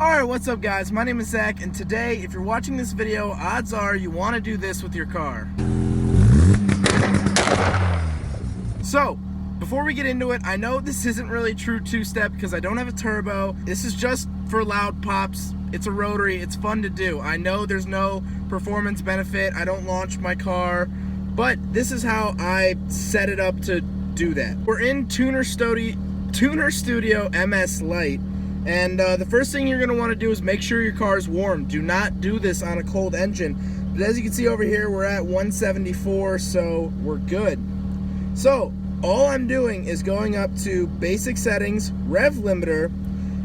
Alright, what's up guys? My name is Zach, and today, if you're watching this video, odds are you want to do this with your car. So, before we get into it, I know this isn't really true two-step because I don't have a turbo. This is just for loud pops. It's a rotary, it's fun to do. I know there's no performance benefit, I don't launch my car, but this is how I set it up to do that. We're in Tuner Studio MS Lite. And the first thing you're going to want to do is make sure your car is warm. Do not do this on a cold engine. But as you can see over here, we're at 174, so we're good. So all I'm doing is going up to basic settings, rev limiter,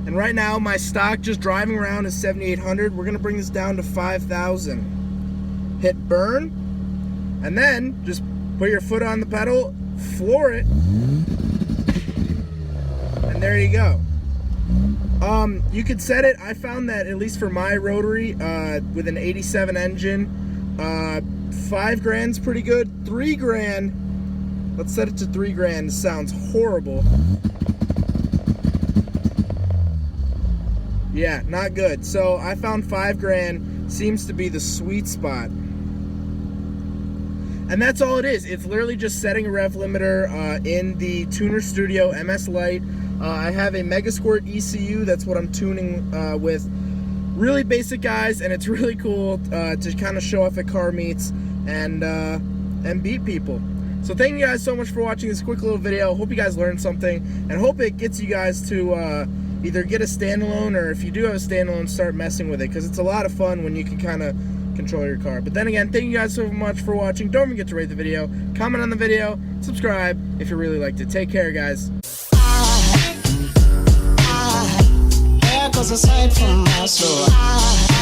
and right now my stock just driving around is 7,800. We're going to bring this down to 5,000. Hit burn, and then just put your foot on the pedal, floor it, and there you go. You could set it, I found that at least for my rotary, with an 87 engine, 5 grand's pretty good. 3 grand, let's set it to 3 grand. This sounds horrible. Yeah, not good. So I found 5 grand seems to be the sweet spot. And that's all it is. It's literally just setting a rev limiter in the Tuner Studio MS Lite. I have a Megasquirt ECU, that's what I'm tuning with. Really basic, guys, and it's really cool to kind of show off at car meets and beat people. So thank you guys so much for watching this quick little video. Hope you guys learned something, and hope it gets you guys to either get a standalone, or if you do have a standalone, start messing with it, because it's a lot of fun when you can kind of control your car. But then again, thank you guys so much for watching. Don't forget to rate the video, comment on the video, subscribe if you really liked it. Take care, guys. Aside from my soul.